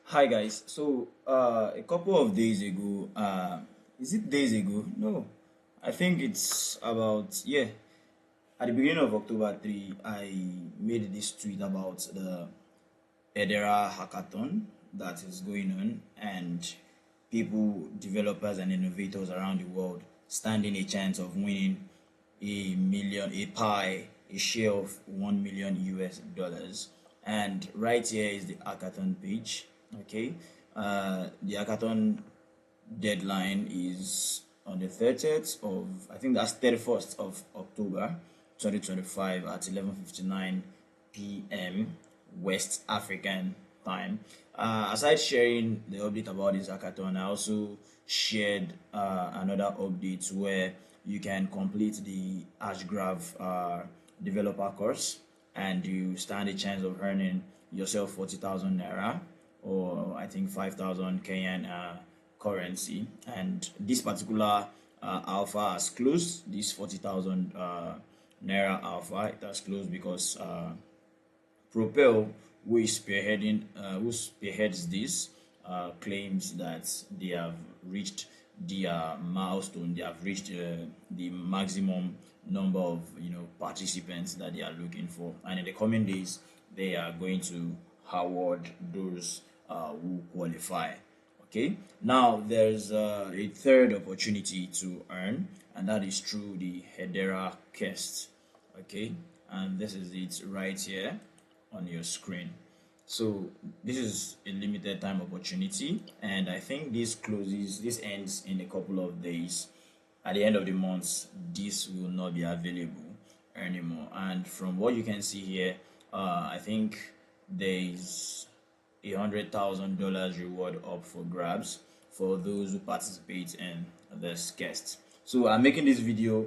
Hi guys. So a couple of days ago, is it days ago? No, I think it's about at the beginning of October 3, I made this tweet about the Hedera Hackathon that is going on, and people, developers, and innovators around the world standing a chance of winning a share of 1 million US dollars. And right here is the hackathon page. Okay, the hackathon deadline is on the 30th of, I think that's 31st of October 2025 at 11:59 p.m. West African time. Aside sharing the update about this hackathon, I also shared another update where you can complete the Hashgraph developer course and you stand a chance of earning yourself 40,000 naira, or I think 5,000 Kenyan currency. And this particular alpha has closed. This 40,000 naira alpha, it has closed because Propel, who spearheads this, claims that they have reached the milestone. They have reached the maximum number of participants that they are looking for, and in the coming days, they are going to award those who qualify. Okay. Now there's a third opportunity to earn, and that is through the Hedera Quest. Okay, and this is it right here on your screen. So this is a limited time opportunity, and I think this ends in a couple of days. At the end of the month, this will not be available anymore. And from what you can see here, I think there is $100,000 reward up for grabs for those who participate in this quest. So I'm making this video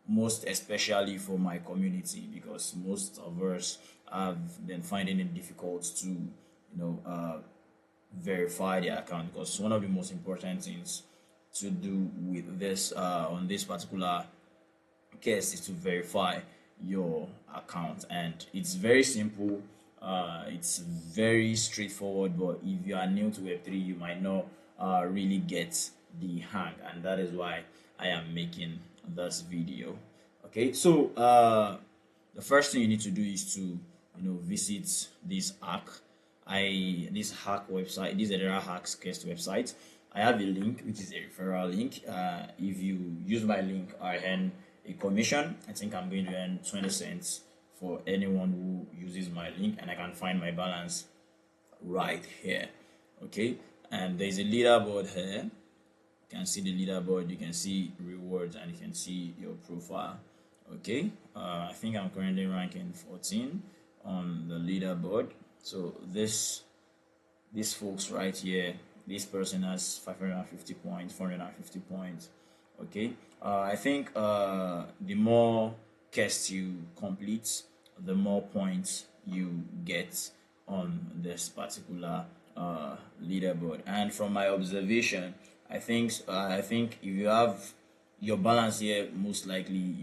most especially for my community, because most of us have been finding it difficult to verify their account, because one of the most important things to do with this on this particular case is to verify your account, and it's very simple. It's very straightforward, but if you are new to Web3, you might not really get the hang, and that is why I am making this video. Okay, so the first thing you need to do is to visit this hack website, this DoraHacks Quest website. I have a link which is a referral link. If you use my link, I earn a commission. I think I'm going to earn 20 cents for anyone who uses my link, and I can find my balance right here. Okay, and there's a leaderboard here. You can see the leaderboard, you can see rewards, and you can see your profile. Okay, I think I'm currently ranking 14 on the leaderboard. So these folks right here, this person has 550 points, 450 points. Okay, I think the more quests you complete, the more points you get on this particular leaderboard. And from my observation, I think if you have your balance here, most likely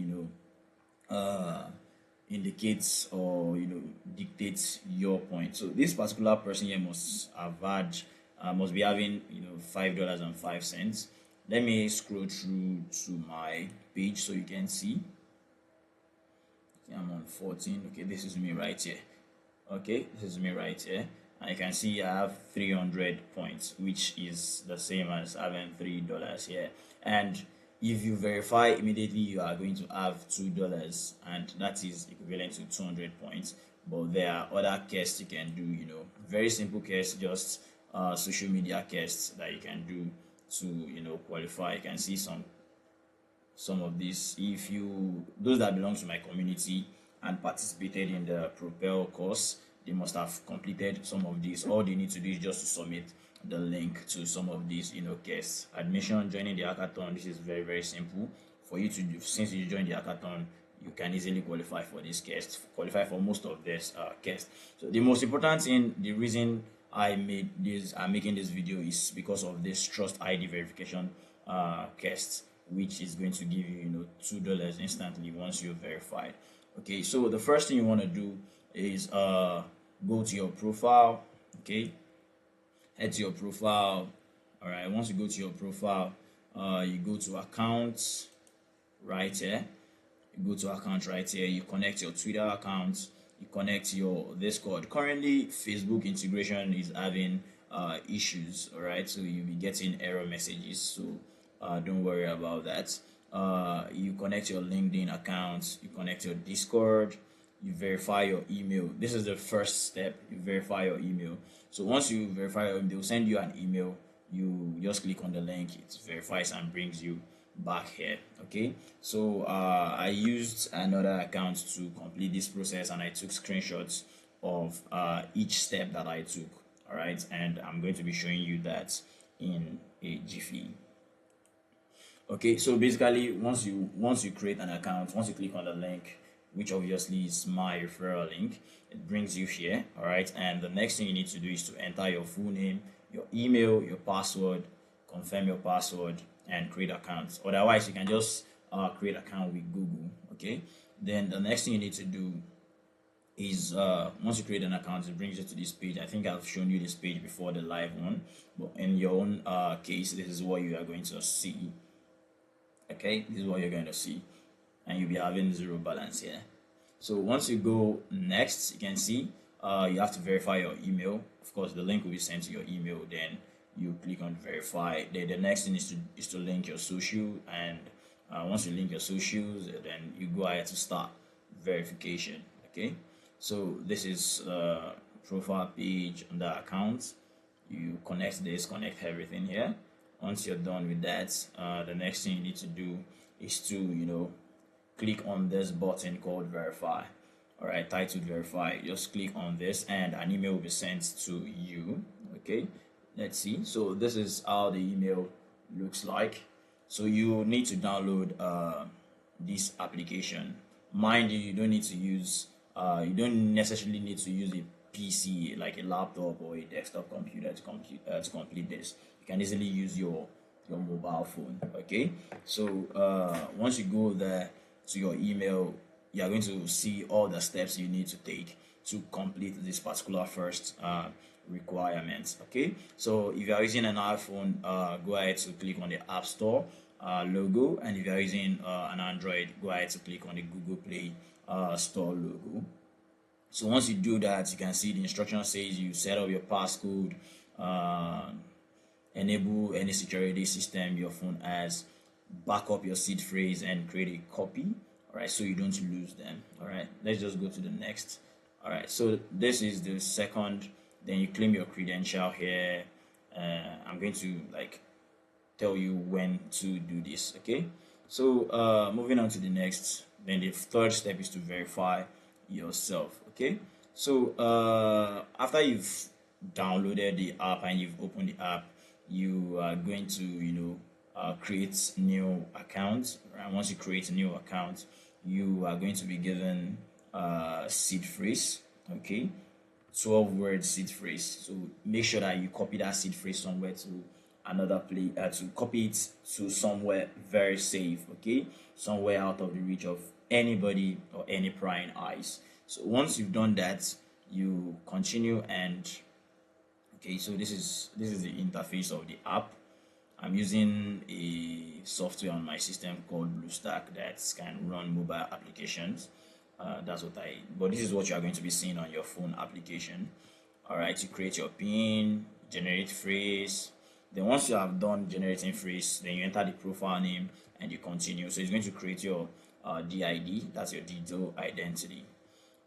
indicates or dictates your point. So this particular person here must be having $5.05. Let me scroll through to my page so you can see. Okay, I'm on 14. Okay, this is me right here. Okay, this is me right here, and you can see I have 300 points, which is the same as having $3 here. And if you verify immediately, you are going to have $2, and that is equivalent to 200 points. But there are other quests you can do, very simple quests, just social media quests that you can do to qualify. You can see some of these. If those that belong to my community and participated in the Propel course, they must have completed some of these. All they need to do is just to submit the link to some of these quests. Admission, joining the hackathon, this is very, very simple for you to do. Since you join the hackathon, you can easily qualify for this quest, qualify for most of this quest. So the most important thing, the reason I'm making this video, is because of this TrustID Verification quest, which is going to give you $2 instantly once you're verified. Okay, so the first thing you want to do is go to your profile. Okay, head to your profile. All right, once you go to your profile, you go to accounts right here. You go to account right here, you connect your Twitter account, you connect your Discord. Currently Facebook integration is having issues, all right, so you'll be getting error messages, so don't worry about that. You connect your LinkedIn account, you connect your Discord, you verify your email. This is the first step. You verify your email. So once you verify your email, they'll send you an email. You just click on the link, it verifies and brings you back here. Okay, so I used another account to complete this process, and I took screenshots of each step that I took. All right, and I'm going to be showing you that in a jiffy. Okay, so basically once you create an account, once you click on the link, which obviously is my referral link, it brings you here. All right, and the next thing you need to do is to enter your full name, your email, your password, confirm your password, and create accounts. Otherwise you can just create account with Google. Okay, then the next thing you need to do is once you create an account, it brings you to this page. I think I've shown you this page before, the live one, but in your own case, this is what you are going to see. Okay, this is what you're going to see, and you'll be having zero balance here. So once you go next, you can see you have to verify your email. Of course, the link will be sent to your email. Then you click on verify. Then the next thing is to link your social, and once you link your socials, then you go ahead to start verification. Okay, so this is profile page under accounts. You connect this, connect everything here. Once you're done with that, the next thing you need to do is to click on this button called verify. All right, titled verify. Just click on this and an email will be sent to you. Okay, let's see. So this is how the email looks like. So you need to download this application. Mind you, you don't need to use you don't necessarily need to use a PC like a laptop or a desktop computer to complete this. You can easily use your mobile phone. Okay, so once you go there to your email, you are going to see all the steps you need to take to complete this particular first requirements. Okay, so if you are using an iPhone, go ahead to click on the App Store logo, and if you are using an Android, go ahead to click on the Google Play Store logo. So once you do that, you can see the instruction says you set up your passcode, enable any security system your phone has, back up your seed phrase, and create a copy. All right, so you don't lose them. All right, let's just go to the next. All right, so this is the second. Then you claim your credential here. I'm going to tell you when to do this. Okay, so moving on to the next. Then the third step is to verify yourself. Okay, so after you've downloaded the app and you've opened the app, you are going to create new account. Right? Once you create a new account, you are going to be given seed phrase. Okay, 12-word seed phrase. So make sure that you copy that seed phrase somewhere to another place, to copy it to somewhere very safe. Okay, somewhere out of the reach of anybody or any prying eyes. So once you've done that, you continue, and okay, so this is the interface of the app. I'm using a software on my system called BlueStack that can run mobile applications. But this is what you are going to be seeing on your phone application. All right, you create your PIN, generate phrase. Then once you have done generating phrase, then you enter the profile name and you continue. So it's going to create your DID, that's your digital identity.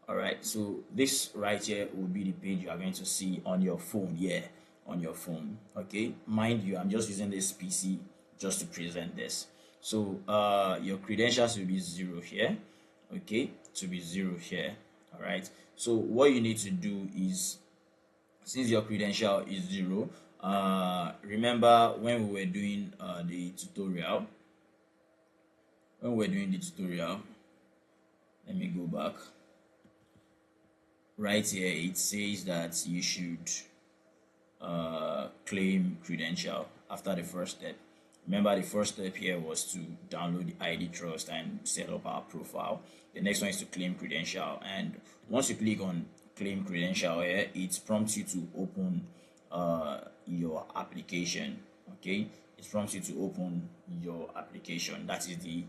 All right, so this right here will be the page you are going to see on your phone. On your phone. Okay, mind you, I'm just using this PC just to present this. So your credentials will be 0 here. Okay, to be 0 here. All right, so what you need to do is, since your credential is 0, remember when we were doing the tutorial, let me go back. Right here it says that you should claim credential after the first step. Remember, the first step here was to download the ID Trust and set up our profile. The next one is to claim credential, and once you click on claim credential here, it prompts you to open your application. Okay, it prompts you to open your application. That is the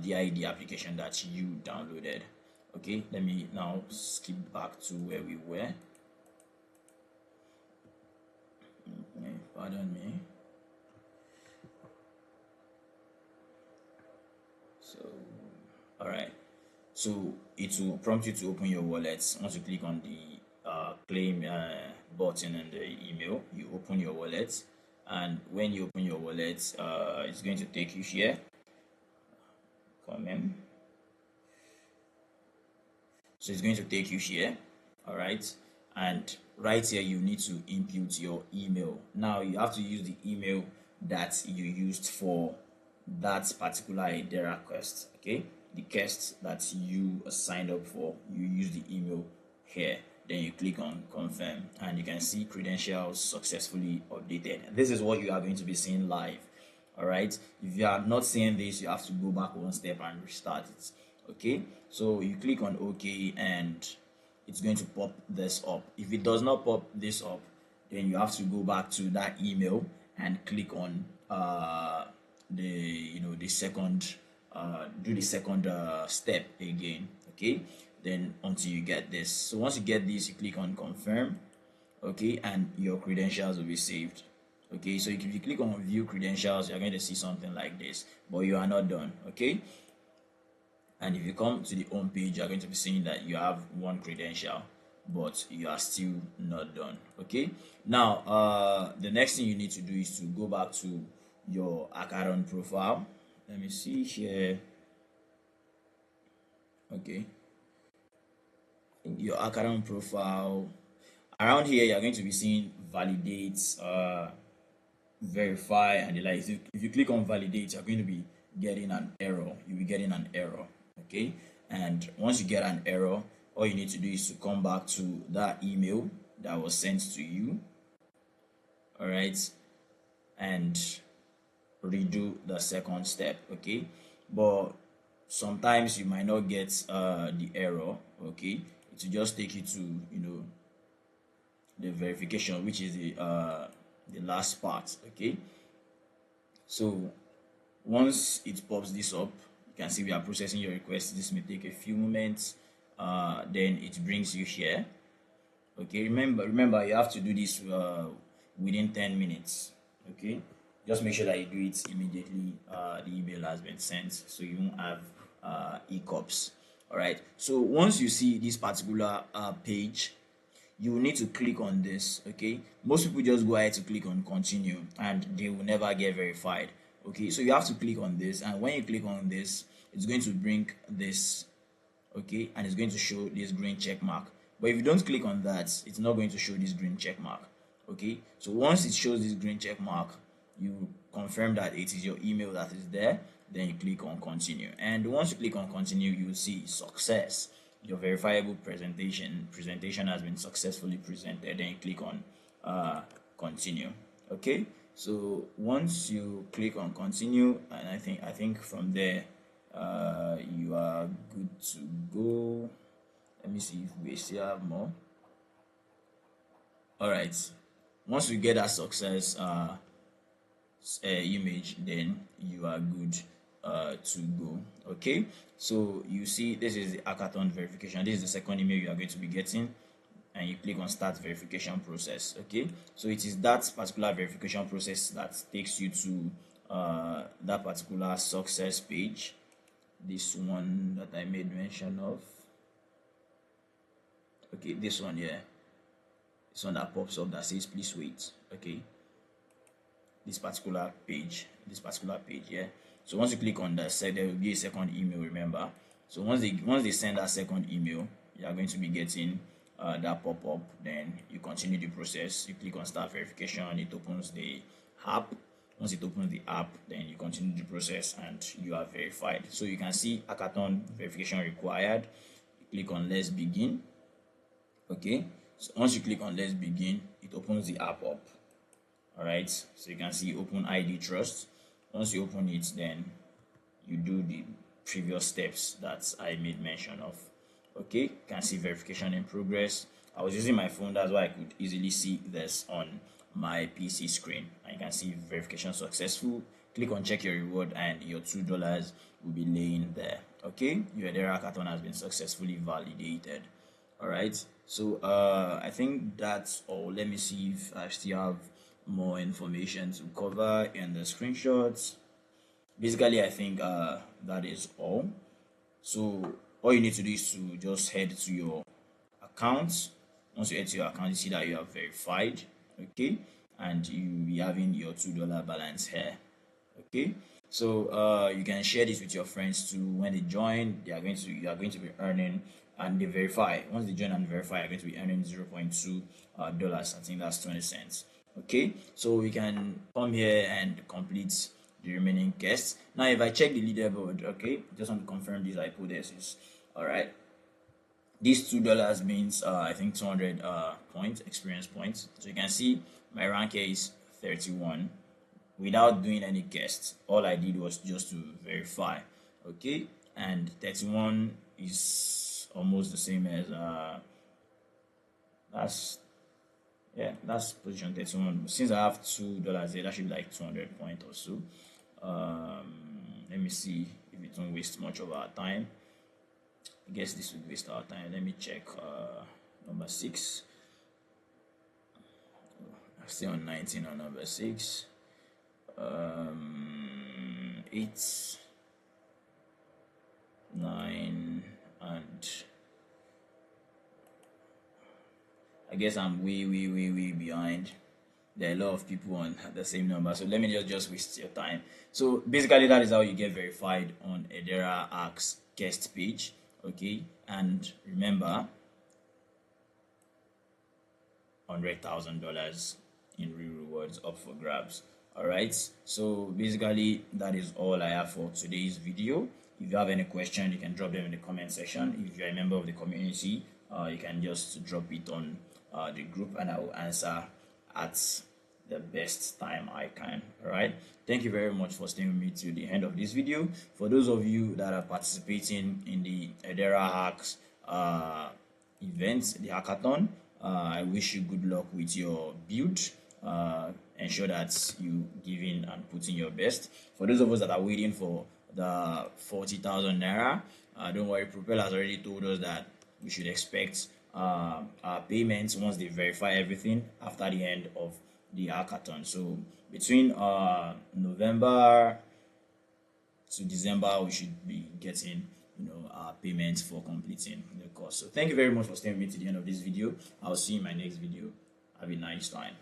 DID application that you downloaded. Okay, let me now skip back to where we were. Okay, pardon me. So, all right. So it will prompt you to open your wallet. Once you click on the claim button in the email, you open your wallet, and when you open your wallet, it's going to take you here. Come in. So it's going to take you here. All right, and right here you need to input your email. Now you have to use the email that you used for that particular Hedera quest. Okay, the quest that you signed up for, you use the email here. Then you click on confirm, and you can see credentials successfully updated. This is what you are going to be seeing live. All right, if you are not seeing this, you have to go back one step and restart it. Okay, so you click on OK, and it's going to pop this up. If it does not pop this up, then you have to go back to that email and click on the second do the second step again. Okay, then until you get this. So once you get this, you click on confirm. Okay, and your credentials will be saved. Okay, so if you click on view credentials, you're going to see something like this, but you are not done. Okay, and if you come to the home page, you're going to be seeing that you have one credential, but you are still not done. Okay, now the next thing you need to do is to go back to your Hackathon profile. Let me see here. Okay, in your Hackathon profile, around here you're going to be seeing validate, verify, and the like. If you click on validate, you're going to be getting an error. You'll be getting an error. Okay, and once you get an error, all you need to do is to come back to that email that was sent to you. All right, and redo the second step. Okay, but sometimes you might not get the error. Okay, it will just take you to the verification, which is the last part. Okay, so once it pops this up, you can see we are processing your request. This may take a few moments. Then it brings you here. Okay, remember you have to do this within 10 minutes. Okay, just make sure that you do it immediately the email has been sent, so you won't have hiccups. All right, so once you see this particular page, you will need to click on this. Okay, most people just go ahead to click on continue and they will never get verified. Okay, so you have to click on this, and when you click on this, it's going to bring this. Okay, and it's going to show this green check mark. But if you don't click on that, it's not going to show this green check mark. Okay, so once it shows this green check mark, you confirm that it is your email that is there. Then you click on continue, and once you click on continue, you will see success. Your verifiable presentation has been successfully presented. Then you click on continue. Okay, so once you click on continue, and I think from there you are good to go. Let me see if we still have more. All right, once we get that success image, then you are good to go. Okay, so you see this is the Hackathon verification. This is the second email you are going to be getting, and you click on start verification process. Okay, so it is that particular verification process that takes you to that particular success page, this one that I made mention of. Okay, this one here, this one that pops up that says please wait. Okay, this particular page here. So once you click on that, there will be a second email, remember. So once they send that second email, you are going to be getting that pop-up. Then you continue the process. You click on start verification, it opens the app. Once it opens the app, then you continue the process and you are verified. So you can see Hackathon verification required. You click on let's begin. Okay, so once you click on let's begin, it opens the app up. All right, so you can see open ID trust. Once you open it, then you do the previous steps that I made mention of. Okay, you can see verification in progress. I was using my phone, that's why I could easily see this on my PC screen, and you can see verification successful. Click on check your reward and your $2 will be laying there. Okay, your Hedera Hackathon has been successfully validated. All right, so I think that's all. Let me see if I still have more information to cover in the screenshots. Basically, I think that is all. So all you need to do is to just head to your account. Once you head to your account, you see that you are verified, okay, and you will be having your $2 balance here. Okay, so you can share this with your friends too. When they join, you are going to be earning, and they verify. Once they join and verify, you're going to be earning $0.2 dollars. I think that's 20 cents. Okay, so we can come here and complete the remaining guests. Now if I check the leaderboard, okay, just want to confirm this, I put this. All right, this $2 means I think 200 points, experience points. So you can see my rank here is 31 without doing any guests. All I did was just to verify. Okay, and 31 is almost the same as that's position 31. Since I have $2 here, that should be like 200 points or so. Let me see if it won't waste much of our time. I guess this would waste our time. Let me check number 6. I'm still on 19 on number 6. 8, 9, and I guess I'm way behind. There are a lot of people on the same number, so let me just waste your time. So basically, that is how you get verified on DoraHacks guest page. Okay, and remember, $100,000 in real rewards up for grabs. All right, so basically that is all I have for today's video. If you have any question, you can drop them in the comment section. If you're a member of the community, you can just drop it on the group, and I will answer at the best time I can. All right, thank you very much for staying with me to the end of this video. For those of you that are participating in the DoraHacks event, the hackathon, I wish you good luck with your build. Ensure that you give in and put in your best. For those of us that are waiting for the 40,000 naira, don't worry, Propel has already told us that we should expect our payments once they verify everything after the end of the hackathon. So between November to December, we should be getting our payments for completing the course. So thank you very much for staying with me to the end of this video. I'll see you in my next video. Have a nice time.